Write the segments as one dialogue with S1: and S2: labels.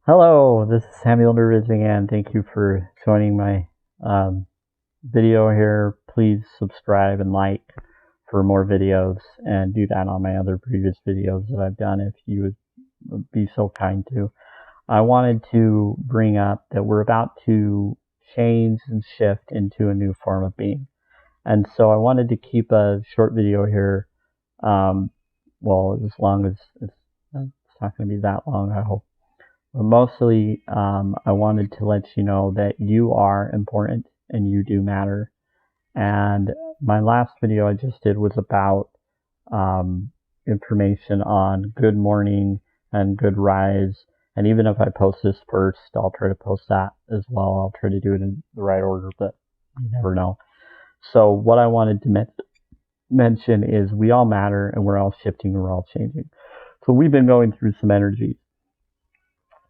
S1: Hello, this is Samuel Dervizing, and thank you for joining my video here. Please subscribe and like for more videos, and do that on my other previous videos that I've done if you would be so kind to. I wanted to bring up that we're about to change and shift into a new form of being. And so I wanted to keep a short video here, well, as long as it's not going to be that long, I hope. But mostly, I wanted to let you know that you are important and you do matter. And my last video I just did was about information on good morning and good rise. And even if I post this first, I'll try to post that as well. I'll try to do it in the right order, but you never know. So what I wanted to mention is we all matter and we're all shifting and we're all changing. So we've been going through some energies.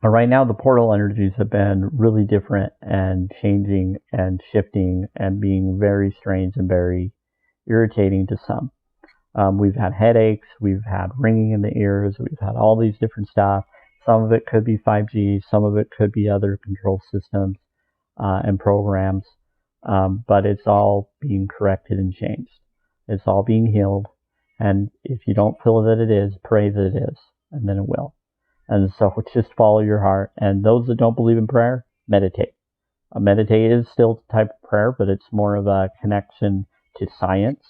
S1: Right now, the portal energies have been really different and changing and shifting and being very strange and very irritating to some. We've had headaches, we've had ringing in the ears, we've had all these different stuff. Some of it could be 5G, some of it could be other control systems and programs, but it's all being corrected and changed. It's all being healed, and if you don't feel that it is, pray that it is, and then it will. And so just follow your heart. And those that don't believe in prayer, meditate. Meditate is still a type of prayer, but it's more of a connection to science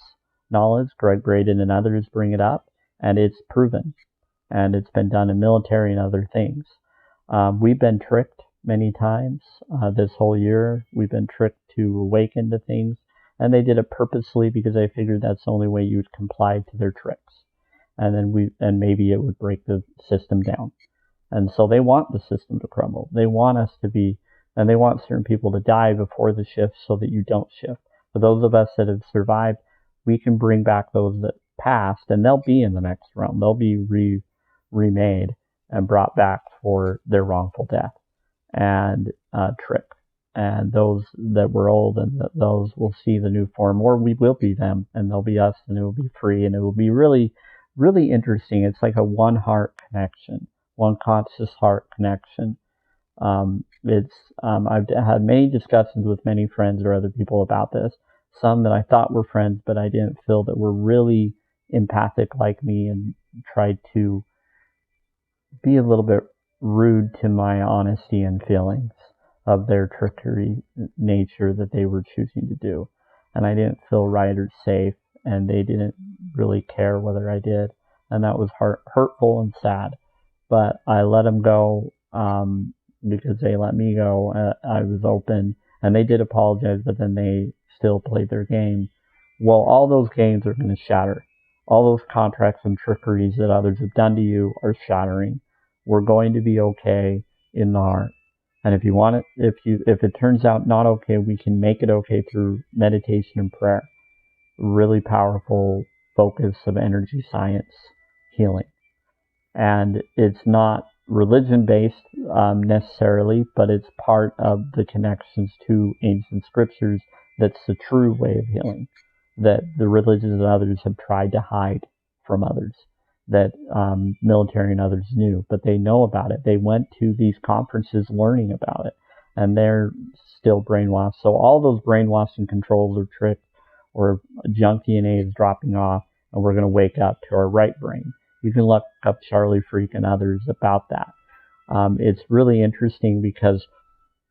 S1: knowledge. Greg Braden and others bring it up, and it's proven. And it's been done in military and other things. We've been tricked many times this whole year. We've been tricked to awaken to things. And they did it purposely because they figured that's the only way you would comply to their tricks. And then maybe it would break the system down. And so they want the system to crumble. They want us to be, and they want certain people to die before the shift so that you don't shift. For those of us that have survived, we can bring back those that passed, and they'll be in the next realm. They'll be remade and brought back for their wrongful death and trick. And those that were old and those will see the new form, or we will be them, and they'll be us, and it will be free, and it will be really, really interesting. It's like a one heart connection. One conscious heart connection. I've had many discussions with many friends or other people about this. Some that I thought were friends, but I didn't feel that were really empathic like me and tried to be a little bit rude to my honesty and feelings of their trickery nature that they were choosing to do. And I didn't feel right or safe, and they didn't really care whether I did. And that was hurtful and sad. But I let them go because they let me go. I was open, and they did apologize, but then they still played their game. Well, all those games are going to shatter. All those contracts and trickeries that others have done to you are shattering. We're going to be okay in the heart. And if you want it, if it turns out not okay, we can make it okay through meditation and prayer. Really powerful focus of energy science healing. And it's not religion-based necessarily, but it's part of the connections to ancient scriptures that's the true way of healing, that the religions and others have tried to hide from others, that military and others knew, but they know about it. They went to these conferences learning about it, and they're still brainwashed. So all those brainwashed and controls are tricked, or junk DNA is dropping off, and we're going to wake up to our right brain. You can look up Charlie Freak and others about that. It's really interesting because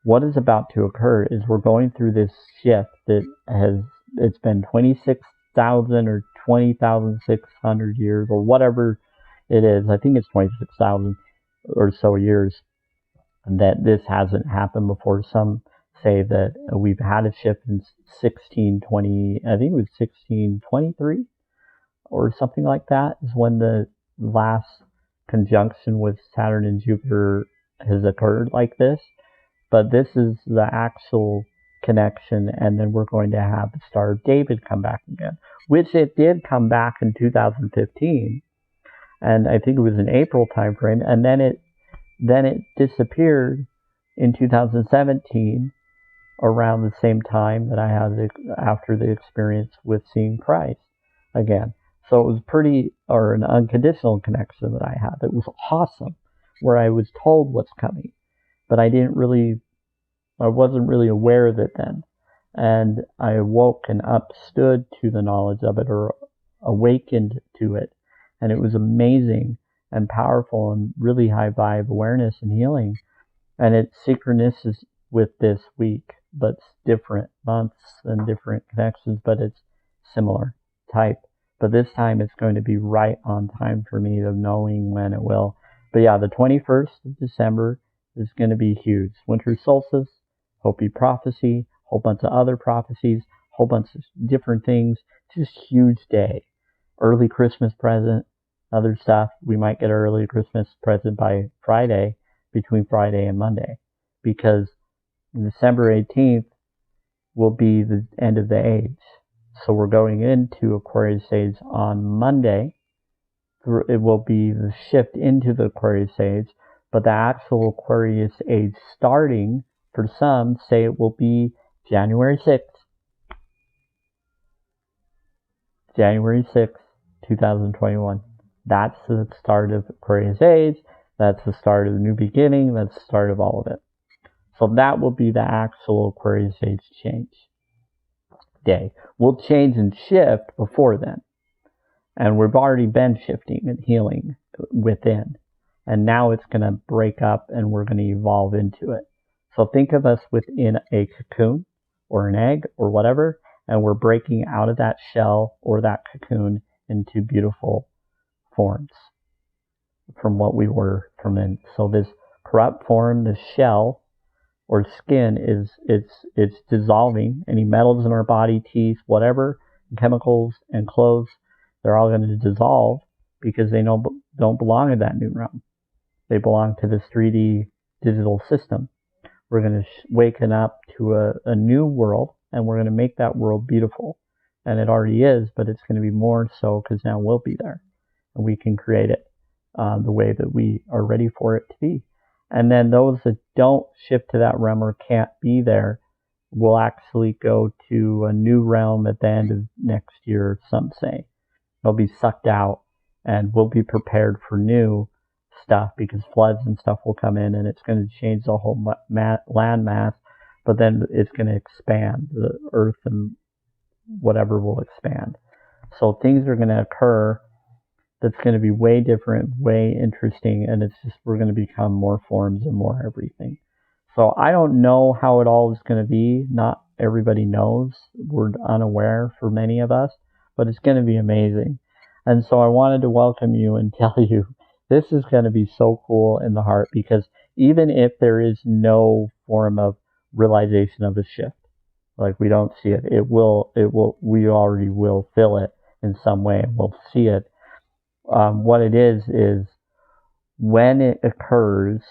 S1: what is about to occur is we're going through this shift that it's been 26,000 or 20,600 years or whatever it is. I think it's 26,000 or so years that this hasn't happened before. Some say that we've had a shift in 1620, I think it was 1623 or something like that is when the last conjunction with Saturn and Jupiter has occurred like this. But this is the actual connection, and then we're going to have the Star of David come back again, which it did come back in 2015, and I think it was an April time frame, and then it disappeared in 2017 around the same time that I had after the experience with seeing Christ again. So it was an unconditional connection that I had. It was awesome, where I was told what's coming. but I wasn't really aware of it then. And I awoke and upstood to the knowledge of it, or awakened to it. And it was amazing and powerful and really high vibe awareness and healing. And it's synchronous with this week, but it's different months and different connections, but it's similar type. But this time it's going to be right on time for me of knowing when it will. But yeah, the 21st of December is going to be huge. Winter solstice, Hopi prophecy, whole bunch of other prophecies, whole bunch of different things. Just huge day. Early Christmas present, other stuff. We might get an early Christmas present by Friday, between Friday and Monday, because December 18th will be the end of the age. So we're going into Aquarius age on Monday. It will be the shift into the Aquarius age, but the actual Aquarius age starting, for some, say it will be January 6th. January 6th, 2021. That's the start of Aquarius age. That's the start of the new beginning. That's the start of all of it. So that will be the actual Aquarius age change day. We'll change and shift before then. And we've already been shifting and healing within. And now it's going to break up and we're going to evolve into it. So think of us within a cocoon or an egg or whatever, and we're breaking out of that shell or that cocoon into beautiful forms from what we were from in. So this corrupt form, this shell or skin, it's dissolving. Any metals in our body, teeth, whatever, chemicals and clothes, they're all going to dissolve because they don't belong in that new realm. They belong to this 3D digital system. We're going to waken up to a new world, and we're going to make that world beautiful. And it already is, but it's going to be more so because now we'll be there. And we can create it the way that we are ready for it to be. And then those that don't shift to that realm or can't be there will actually go to a new realm at the end of next year, some say. They'll be sucked out, and we'll be prepared for new stuff because floods and stuff will come in, and it's going to change the whole land mass, but then it's going to expand. The earth and whatever will expand. So things are going to occur that's going to be way different, way interesting, and it's just we're going to become more forms and more everything. So I don't know how it all is going to be. Not everybody knows. We're unaware for many of us, but it's going to be amazing. And so I wanted to welcome you and tell you this is going to be so cool in the heart, because even if there is no form of realization of a shift, like we don't see it, we already will feel it in some way, and we'll see it. What it is when it occurs,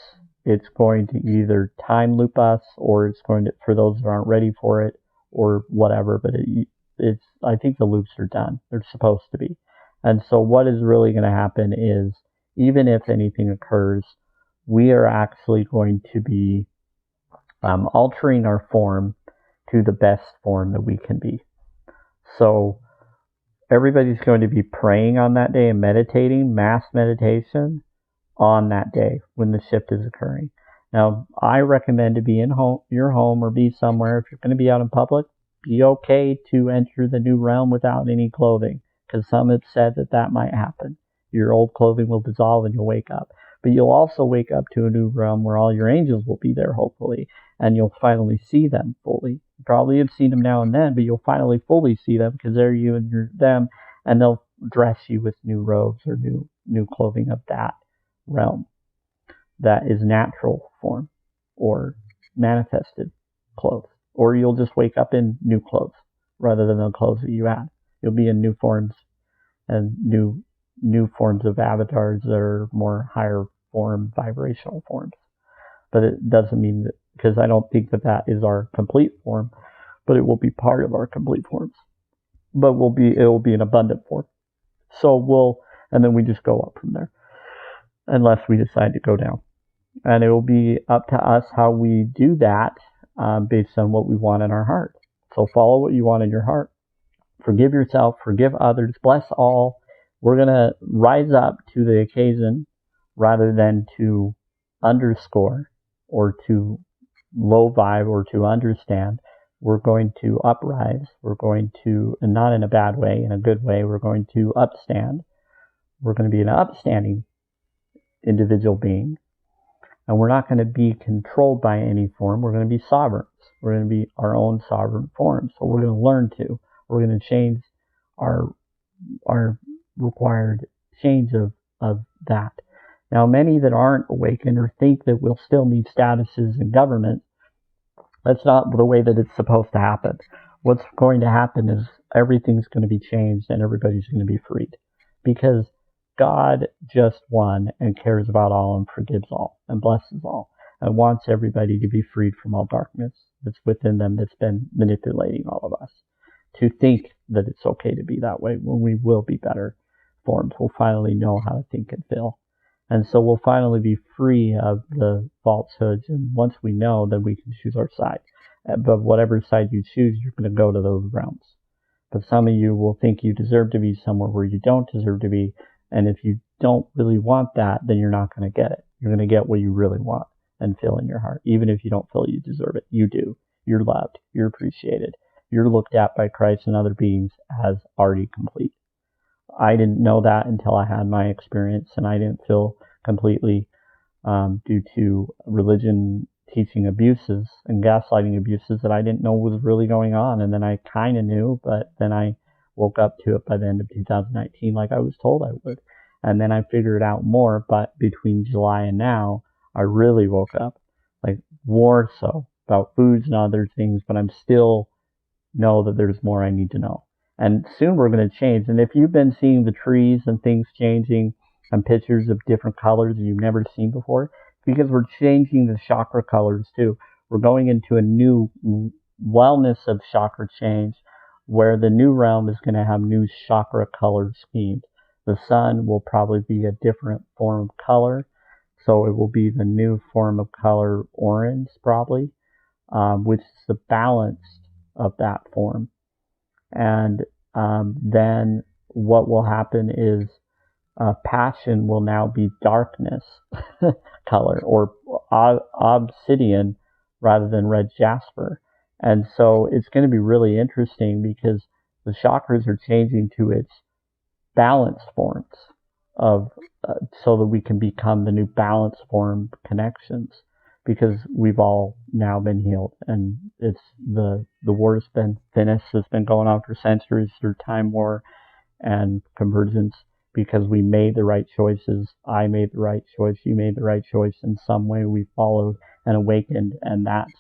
S1: it's going to either time loop us, or it's going to, for those that aren't ready for it, or whatever, but I think the loops are done. They're supposed to be. And so what is really going to happen is, even if anything occurs, we are actually going to be altering our form to the best form that we can be. So everybody's going to be praying on that day and meditating, mass meditation on that day when the shift is occurring. Now, I recommend to be in your home or be somewhere. If you're going to be out in public, be okay to enter the new realm without any clothing, because some have said that might happen. Your old clothing will dissolve and you'll wake up. But you'll also wake up to a new realm where all your angels will be there, hopefully, and you'll finally see them fully. You probably have seen them now and then, but you'll finally fully see them because they're you and you're them, and they'll dress you with new robes or new clothing of that realm. That is natural form or manifested clothes. Or you'll just wake up in new clothes rather than the clothes that you had. You'll be in new forms and new forms of avatars that are more higher form, vibrational forms. But it doesn't mean that, because I don't think that is our complete form, but it will be part of our complete forms. But it will be an abundant form. So and then we just go up from there, unless we decide to go down. And it will be up to us how we do that based on what we want in our heart. So follow what you want in your heart. Forgive yourself, forgive others, bless all. We're going to rise up to the occasion rather than to underscore or to low vibe or to understand. We're going to uprise. We're going to, and not in a bad way, in a good way, we're going to upstand. We're going to be an upstanding individual being. And we're not going to be controlled by any form. We're going to be sovereigns. We're going to be our own sovereign form. So we're going to learn to. We're going to change our required change of that. Now, many that aren't awakened or think that we'll still need statuses in government, that's not the way that it's supposed to happen. What's going to happen is everything's going to be changed and everybody's going to be freed. Because God just won and cares about all and forgives all and blesses all and wants everybody to be freed from all darkness that's within them that's been manipulating all of us. To think that it's okay to be that way when we will be better formed. We'll finally know how to think and feel. And so we'll finally be free of the falsehoods. And once we know, then we can choose our side. But whatever side you choose, you're going to go to those realms. But some of you will think you deserve to be somewhere where you don't deserve to be. And if you don't really want that, then you're not going to get it. You're going to get what you really want and feel in your heart. Even if you don't feel you deserve it, you do. You're loved. You're appreciated. You're looked at by Christ and other beings as already complete. I didn't know that until I had my experience, and I didn't feel completely due to religion teaching abuses and gaslighting abuses that I didn't know was really going on. And then I kind of knew, but then I woke up to it by the end of 2019 like I was told I would. And then I figured out more, but between July and now, I really woke up, like more so about foods and other things, but I'm still know that there's more I need to know. And soon we're going to change. And if you've been seeing the trees and things changing and pictures of different colors that you've never seen before, because we're changing the chakra colors too. We're going into a new wellness of chakra change where the new realm is going to have new chakra color schemes. The sun will probably be a different form of color. So it will be the new form of color orange probably, which is the balance of that form. And then what will happen is passion will now be darkness color or obsidian rather than red jasper. And so it's going to be really interesting because the chakras are changing to its balanced forms of so that we can become the new balanced form connections, because we've all now been healed and it's the war's been finished. It's been going on for centuries through time war and convergence, because we made the right choices. I made the right choice. You made the right choice. In some way we followed and awakened, and that's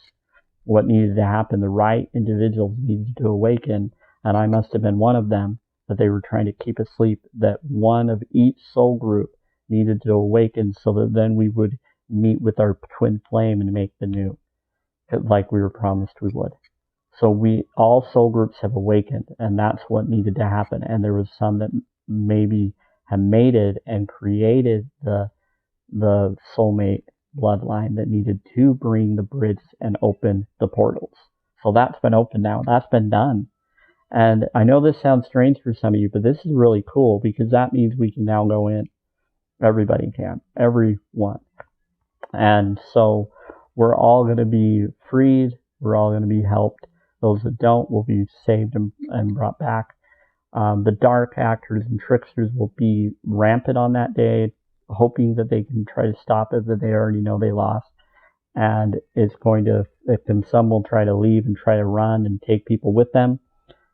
S1: what needed to happen. The right individuals needed to awaken, and I must have been one of them that they were trying to keep asleep, that one of each soul group needed to awaken so that then we would meet with our twin flame and make the new, like we were promised we would. So all soul groups have awakened, and that's what needed to happen. And there was some that maybe have made it and created the soulmate bloodline that needed to bring the bridge and open the portals. So that's been open now. That's been done. And I know this sounds strange for some of you, but this is really cool because that means we can now go in. Everybody can. Everyone. And so we're all going to be freed. We're all going to be helped. Those that don't will be saved and brought back. The dark actors and tricksters will be rampant on that day, hoping that they can try to stop it, that they already know they lost. And it's going to affect them. Some will try to leave and try to run and take people with them.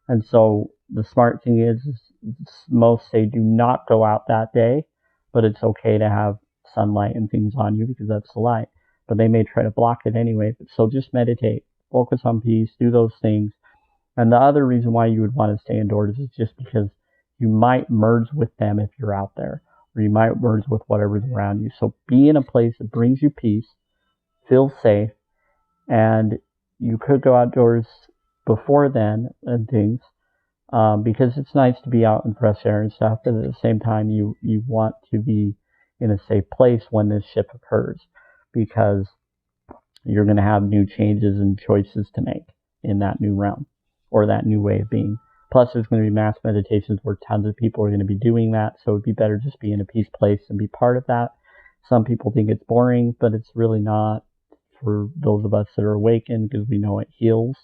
S1: And so the smart thing is most say do not go out that day, but it's okay to have sunlight and things on you because that's the light. But they may try to block it anyway. So just meditate, focus on peace, do those things. And the other reason why you would want to stay indoors is just because you might merge with them if you're out there, or you might merge with whatever's around you. So be in a place that brings you peace, feel safe, and you could go outdoors before then and things, because it's nice to be out in fresh air and stuff, but at the same time you want to be in a safe place when this shift occurs, because you're going to have new changes and choices to make in that new realm or that new way of being. Plus there's going to be mass meditations where tons of people are going to be doing that, so it'd be better just be in a peace place and be part of that. Some people think it's boring, but it's really not. for those of us that are awakened, because we know it heals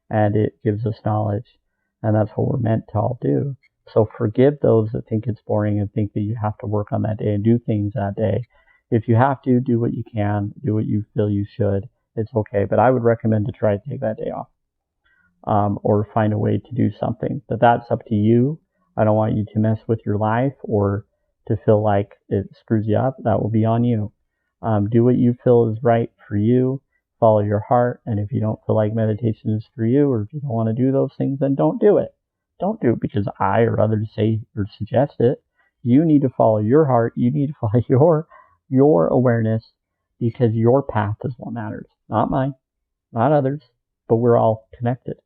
S1: and it gives us knowledge, and that's what we're meant to all do. So forgive those that think it's boring and think that you have to work on that day and do things that day. If you have to, do what you can, do what you feel you should. It's okay, but I would recommend to try to take that day off, or find a way to do something. But that's up to you. I don't want you to mess with your life or to feel like it screws you up. That will be on you. Do what you feel is right for you. Follow your heart. And if you don't feel like meditation is for you, or if you don't want to do those things, then don't do it. Don't do it because I or others say or suggest it. You need to follow your heart. You need to follow your awareness, because your path is what matters. Not mine, not others, but we're all connected.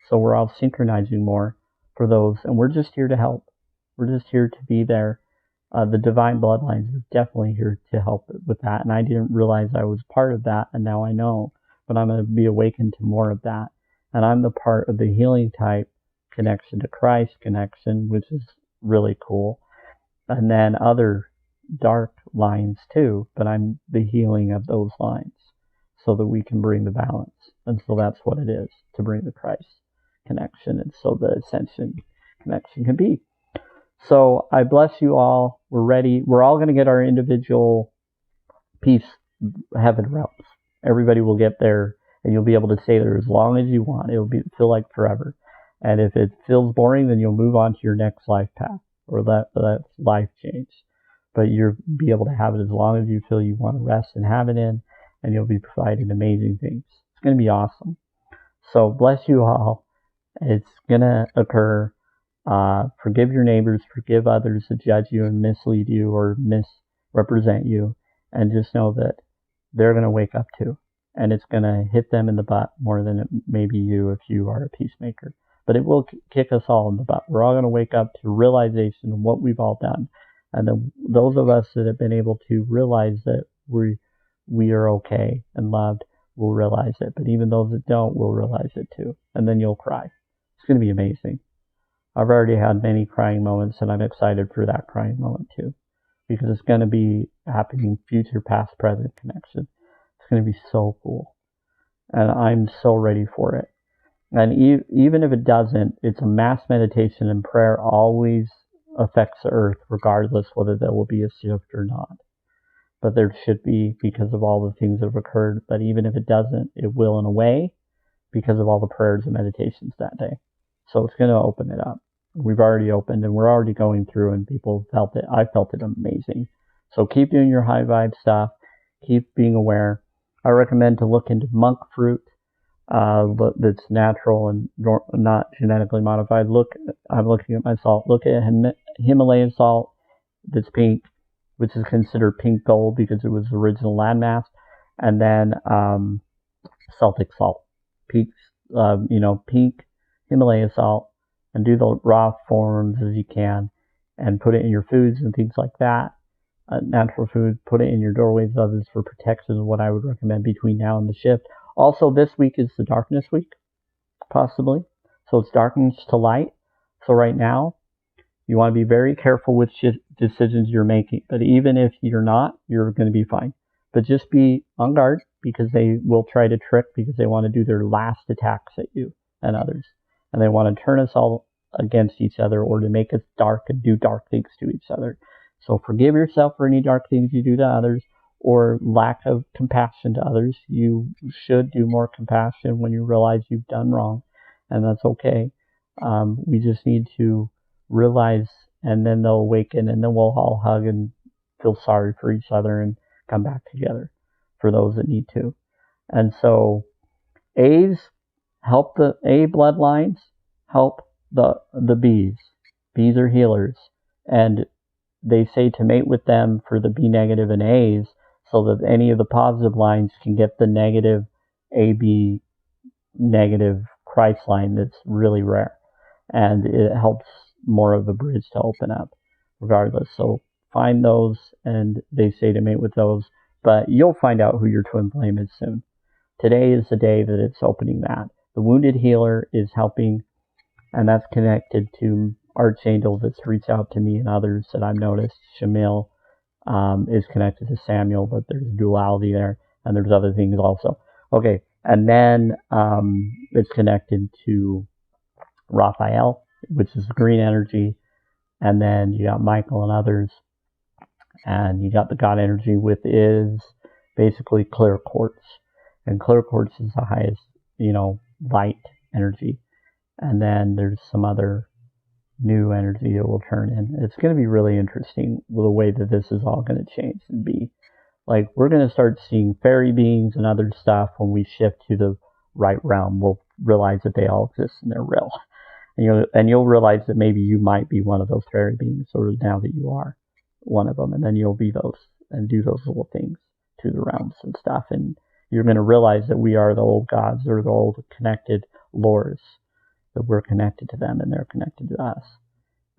S1: So we're all synchronizing more for those, and we're just here to help. We're just here to be there. The divine bloodlines are definitely here to help with that, and I didn't realize I was part of that, and now I know, but I'm going to be awakened to more of that. And I'm the part of the healing type connection to Christ connection, which is really cool. And then other dark lines too, but I'm the healing of those lines so that we can bring the balance. And so that's what it is, to bring the Christ connection, and so the ascension connection can be. So I bless you all. We're ready. We're all going to get our individual peace heaven realms. Everybody will get there, and you'll be able to stay there as long as you want. It'll feel like forever. And if it feels boring, then you'll move on to your next life path, or that life change. But you'll be able to have it as long as you feel you want to rest and have it in, and you'll be provided amazing things. It's going to be awesome. So bless you all. It's going to occur. Forgive your neighbors, forgive others that judge you and mislead you or misrepresent you, and just know that they're going to wake up too, and it's going to hit them in the butt more than it maybe you if you are a peacemaker. But it will kick us all in the butt. We're all going to wake up to realization of what we've all done, and those of us that have been able to realize that we are okay and loved will realize it. But even those that don't will realize it too, and then you'll cry. It's going to be amazing. I've already had many crying moments, and I'm excited for that crying moment too, because it's going to be happening future, past, present connection. It's going to be so cool, and I'm so ready for it. And even if it doesn't, it's a mass meditation, and prayer always affects the earth, regardless whether there will be a shift or not. But there should be, because of all the things that have occurred. But even if it doesn't, it will in a way, because of all the prayers and meditations that day. So it's going to open it up. We've already opened, and we're already going through, and people felt it. I felt it amazing. So keep doing your high vibe stuff. Keep being aware. I recommend to look into monk fruit that's natural and not genetically modified. I'm looking at my salt. Look at Himalayan salt that's pink, which is considered pink gold because it was the original landmass. And then Celtic salt, pink Himalayan salt, and do the raw forms as you can, and put it in your foods and things like that. Natural food, put it in your doorways of others for protection is what I would recommend between now and the shift. Also, this week is the darkness week, possibly. So it's darkness to light. So right now, you want to be very careful with decisions you're making. But even if you're not, you're going to be fine. But just be on guard, because they will try to trick, because they want to do their last attacks at you and others. And they want to turn us all against each other, or to make us dark and do dark things to each other. So forgive yourself for any dark things you do to others, or lack of compassion to others. You should do more compassion when you realize you've done wrong, and that's okay. We just need to realize, and then they'll awaken, and then we'll all hug and feel sorry for each other and come back together for those that need to. And so A's help the A bloodlines, help the B's. B's are healers, and they say to mate with them for the B negative and A's, so that any of the positive lines can get the negative AB negative Christ line that's really rare, and it helps more of a bridge to open up regardless. So find those, and they say to mate with those, but you'll find out who your twin flame is soon. Today is the day that it's opening that. The wounded healer is helping, and that's connected to Archangel that's reached out to me and others that I've noticed. Shamil is connected to Samuel, but there's a duality there. and there's other things also. Okay, and then it's connected to Raphael, which is green energy, and then you got Michael and others, and you got the God energy, which is basically clear quartz, and clear quartz is the highest, light energy, and then there's some other new energy it will turn in. It's going to be really interesting with the way that this is all going to change and be. Like, we're going to start seeing fairy beings and other stuff when we shift to the right realm. We'll realize that they all exist and they're real. And you'll realize that maybe you might be one of those fairy beings, or now that you are one of them, and then you'll be those and do those little things to the realms and stuff. And you're going to realize that we are the old gods, or the old connected lords, that we're connected to them and they're connected to us.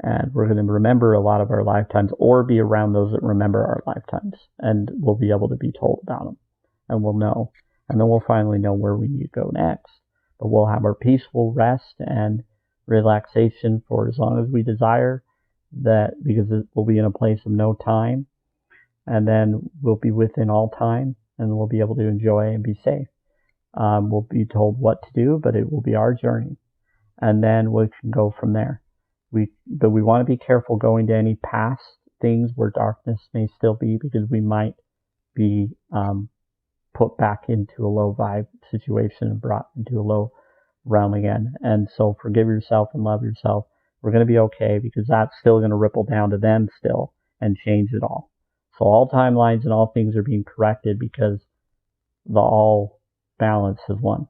S1: And we're going to remember a lot of our lifetimes, or be around those that remember our lifetimes, and we'll be able to be told about them, and we'll know. And then we'll finally know where we need to go next. But we'll have our peaceful rest and relaxation for as long as we desire, that because we'll be in a place of no time, and then we'll be within all time, and we'll be able to enjoy and be safe. We'll be told what to do, but it will be our journey, and then we can go from there. But we want to be careful going to any past things where darkness may still be, because we might be put back into a low vibe situation and brought into a low realm again. And so forgive yourself and love yourself. We're going to be okay, because that's still going to ripple down to them still and change it all. So all timelines and all things are being corrected, because the all balance is one.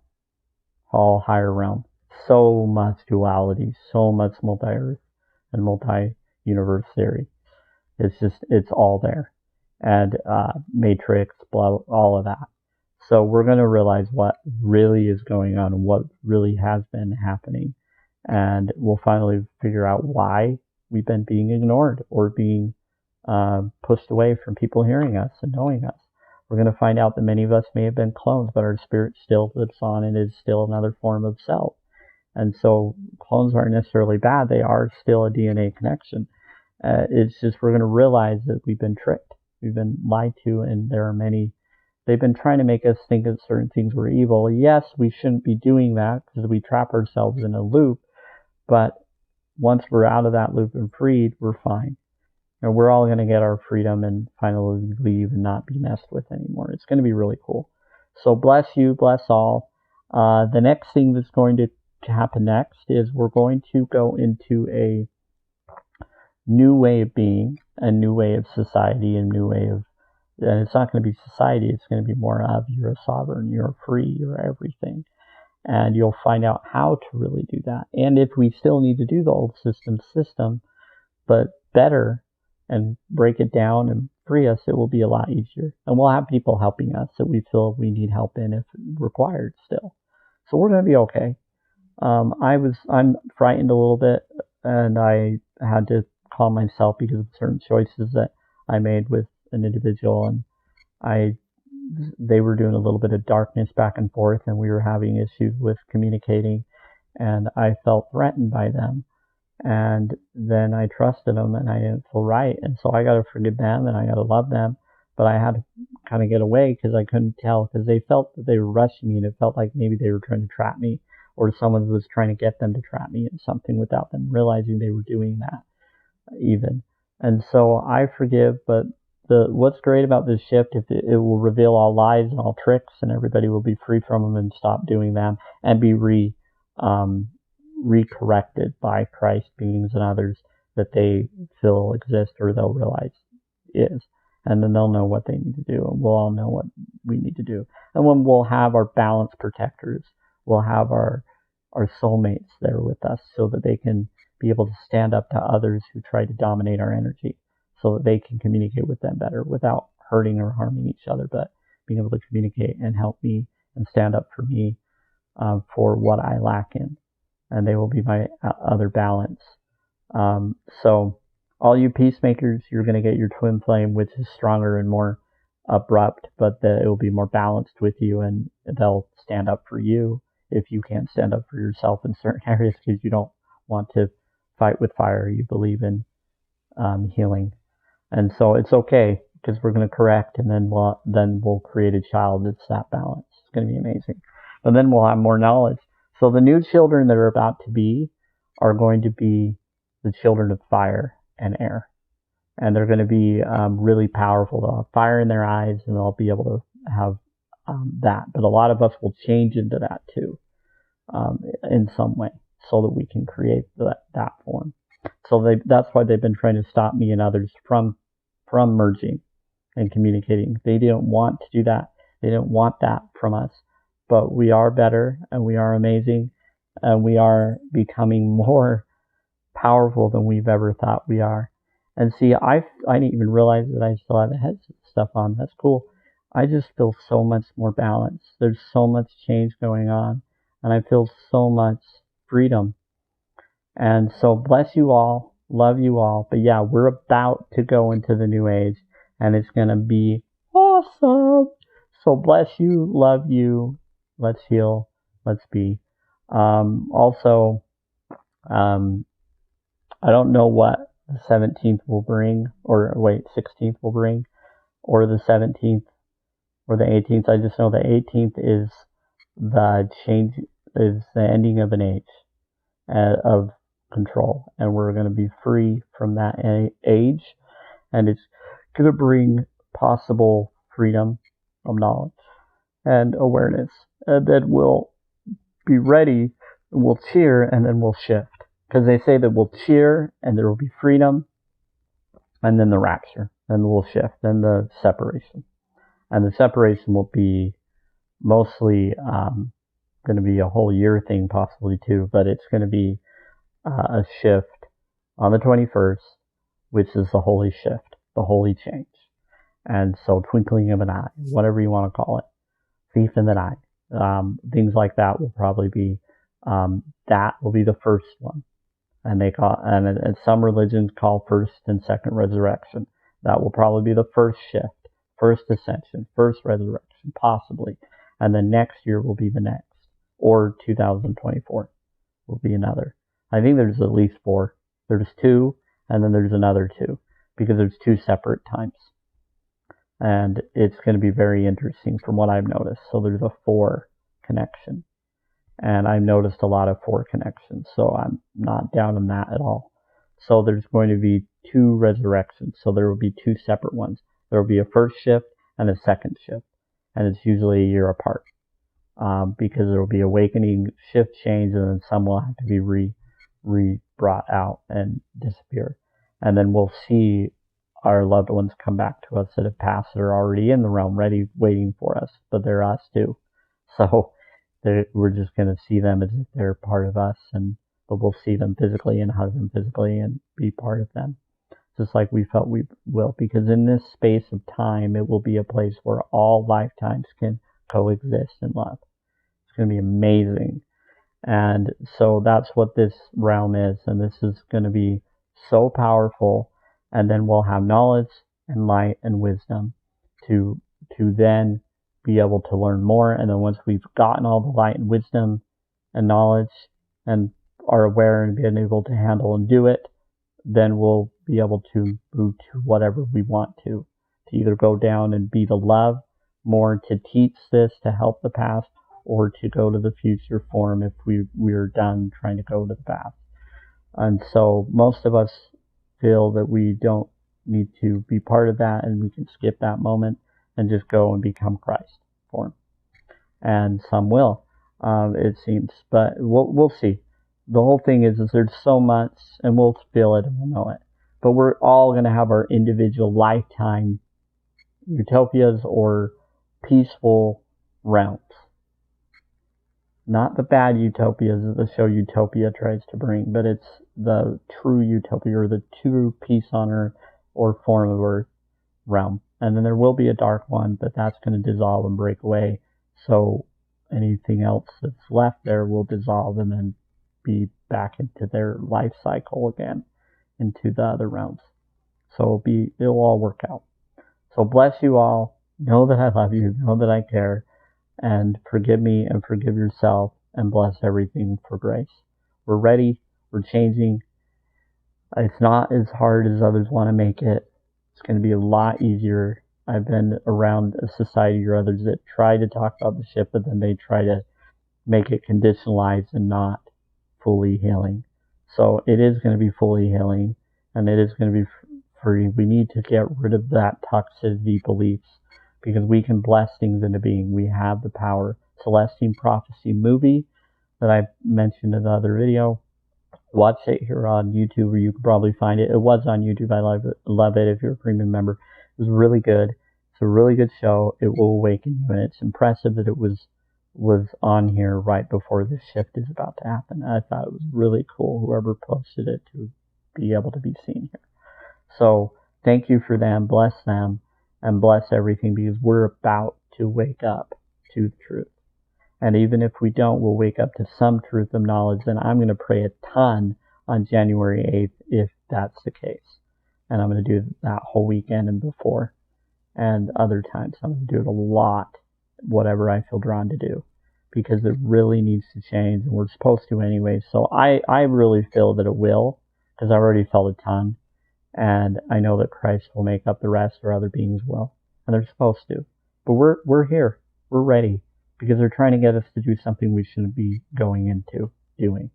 S1: All higher realm. So much duality, so much multi-earth and multi-universe theory. It's all there. And matrix, blah, all of that. So we're going to realize what really is going on and what really has been happening. And we'll finally figure out why we've been being ignored or being pushed away from people hearing us and knowing us. We're going to find out that many of us may have been clones, but our spirit still lives on and is still another form of self. And so clones aren't necessarily bad. They are still a DNA connection. It's just we're going to realize that we've been tricked. We've been lied to, and there are many. They've been trying to make us think that certain things were evil. Yes, we shouldn't be doing that, because we trap ourselves in a loop. But once we're out of that loop and freed, we're fine. And we're all going to get our freedom and finally leave and not be messed with anymore. It's going to be really cool. So bless you, bless all. The next thing that's going to happen next is we're going to go into a new way of being, a new way of society, a new way of, and it's not going to be society, it's going to be more of you're a sovereign, you're free, you're everything. And you'll find out how to really do that. And if we still need to do the old system, but better, and break it down and free us, it will be a lot easier. And we'll have people helping us that we feel we need help in if required still. So we're going to be okay. I'm frightened a little bit, and I had to calm myself because of certain choices that I made with an individual, and they were doing a little bit of darkness back and forth, and we were having issues with communicating, and I felt threatened by them. And then I trusted them, and I didn't feel right, and so I got to forgive them, and I got to love them, but I had to kind of get away because I couldn't tell, because they felt that they were rushing me, and it felt like maybe they were trying to trap me, or someone was trying to get them to trap me in something without them realizing they were doing that even. And so I forgive, but what's great about this shift, if it will reveal all lies and all tricks, and everybody will be free from them and stop doing them and be recorrected by Christ beings and others that they feel exist or they'll realize is. And then they'll know what they need to do, and we'll all know what we need to do. And when we'll have our balance protectors, we'll have our soulmates there with us, so that they can be able to stand up to others who try to dominate our energy, so that they can communicate with them better without hurting or harming each other, but being able to communicate and help me and stand up for me for what I lack in. And they will be my other balance. So all you peacemakers, you're going to get your twin flame, which is stronger and more abrupt, but it will be more balanced with you, and they'll stand up for you if you can't stand up for yourself in certain areas, because you don't want to fight with fire. You believe in healing. And so it's okay because we're going to correct, and then we'll create a child that's that balance. It's going to be amazing. And then we'll have more knowledge. So the new children that are about to be are going to be the children of fire and air. And they're going to be really powerful. They'll have fire in their eyes, and they'll be able to have that. But a lot of us will change into that too, in some way, so that we can create that form. So that's why they've been trying to stop me and others from merging and communicating. They didn't want to do that. They didn't want that from us. But we are better, and we are amazing, and we are becoming more powerful than we've ever thought we are. And see, I didn't even realize that I still have the head stuff on. That's cool. I just feel so much more balanced. There's so much change going on, and I feel so much freedom. And so bless you all, love you all. But yeah, we're about to go into the new age, and it's going to be awesome. So bless you, love you. Let's heal. Let's be. Also, I don't know what the 17th will bring, 16th will bring, or the 17th, or the 18th. I just know the 18th is the ending of an age of control, and we're going to be free from that age, and it's going to bring possible freedom of knowledge and awareness, and then we'll be ready, and we'll cheer, and then we'll shift, because they say that we'll cheer, and there will be freedom, and then the rapture, and we'll shift, then the separation, and the separation will be mostly going to be a whole year thing, possibly too, but it's going to be a shift on the 21st, which is the holy shift, the holy change. And so twinkling of an eye, whatever you want to call it, thief in the night, things like that will probably be, that will be the first one. And they call, and some religions call first and second resurrection. That will probably be the first shift, first ascension, first resurrection, possibly. And then next year will be the next, or 2024 will be another. I think there's at least 4. There's 2, and then there's another 2, because there's 2 separate times. And it's going to be very interesting from what I've noticed. So there's a 4 connection. And I've noticed a lot of 4 connections, so I'm not down on that at all. So there's going to be 2 resurrections. So there will be 2 separate ones. There will be a first shift and a second shift. And it's usually a year apart. Because there will be awakening, shift, change, and then some will have to be brought out and disappear. And then we'll see our loved ones come back to us that have passed, that are already in the realm, ready, waiting for us. But they're us too. So we're just going to see them as if they're part of us, but we'll see them physically and hug them physically and be part of them. Just like we felt we will. Because in this space of time, it will be a place where all lifetimes can coexist in love. It's going to be amazing. And so that's what this realm is. And this is going to be so powerful. And then we'll have knowledge and light and wisdom to then be able to learn more. And then once we've gotten all the light and wisdom and knowledge and are aware and being able to handle and do it, then we'll be able to move to whatever we want to either go down and be the love more, to teach this, to help the past, or to go to the future form if we're done trying to go to the past. And so most of us feel that we don't need to be part of that, and we can skip that moment and just go and become Christ form. And some will, it seems. But we'll see. The whole thing is there's so much, and we'll feel it and we'll know it. But we're all going to have our individual lifetime utopias or peaceful realms. Not the bad utopias that the show Utopia tries to bring, but it's the true utopia, or the true peace on earth or form of earth realm. And then there will be a dark one, but that's going to dissolve and break away. So anything else that's left there will dissolve and then be back into their life cycle again, into the other realms. So it'll all work out. So bless you all. Know that I love you. Know that I care. And forgive me and forgive yourself, and bless everything for grace. We're ready. We're changing. It's not as hard as others want to make it. It's going to be a lot easier. I've been around a society or others that try to talk about the shift, but then they try to make it conditionalized and not fully healing. So it is going to be fully healing, and it is going to be free. We need to get rid of that toxicity beliefs, because we can bless things into being. We have the power. Celestine Prophecy movie that I mentioned in the other video. Watch it here on YouTube, or you can probably find it. It was on YouTube. I love it if you're a premium member. It was really good. It's a really good show. It will awaken you, and it's impressive that it was on here right before this shift is about to happen. I thought it was really cool, whoever posted it, to be able to be seen here. So thank you for them. Bless them and bless everything, because we're about to wake up to the truth. And even if we don't, we'll wake up to some truth of knowledge. And I'm going to pray a ton on January 8th if that's the case. And I'm going to do that whole weekend and before. And other times I'm going to do it a lot, whatever I feel drawn to do. Because it really needs to change, and we're supposed to anyway. So I really feel that it will, because I've already felt a ton. And I know that Christ will make up the rest, or other beings will. And they're supposed to. But we're here. We're ready. Because they're trying to get us to do something we shouldn't be going into doing.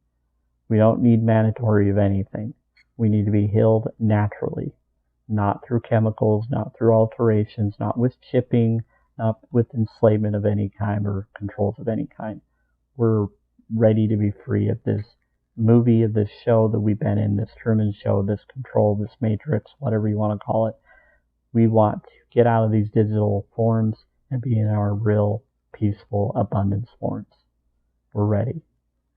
S1: We don't need mandatory of anything. We need to be healed naturally. Not through chemicals, not through alterations, not with chipping, not with enslavement of any kind or controls of any kind. We're ready to be free of this movie, of this show that we've been in, this Truman Show, this control, this matrix, whatever you want to call it. We want to get out of these digital forms and be in our real, peaceful abundance forms. We're ready,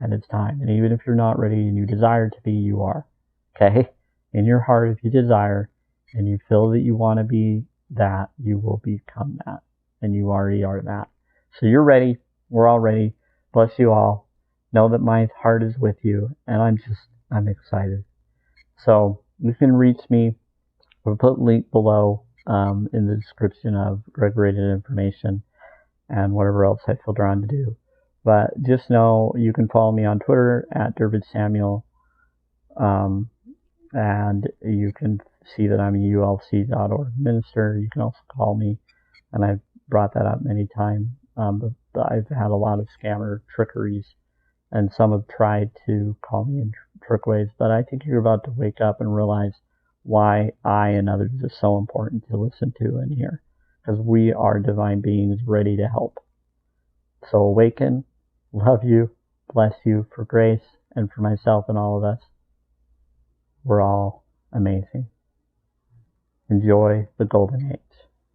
S1: and it's time. And even if you're not ready and you desire to be, you are. Okay? In your heart, if you desire and you feel that you want to be that, you will become that, and you already are that. So you're ready. We're all ready. Bless you all. Know that my heart is with you, and I'm excited. So you can reach me. We'll put a link below in the description of Greg-rated information and whatever else I feel drawn to do. But just know you can follow me on Twitter at DervidSamuel, and you can see that I'm a ulc.org minister. You can also call me, and I've brought that up many times, but I've had a lot of scammer trickeries, and some have tried to call me in trick ways, but I think you're about to wake up and realize why I and others are so important to listen to and hear. Because we are divine beings ready to help. So awaken, love you, bless you for grace, and for myself and all of us. We're all amazing. Enjoy the golden age.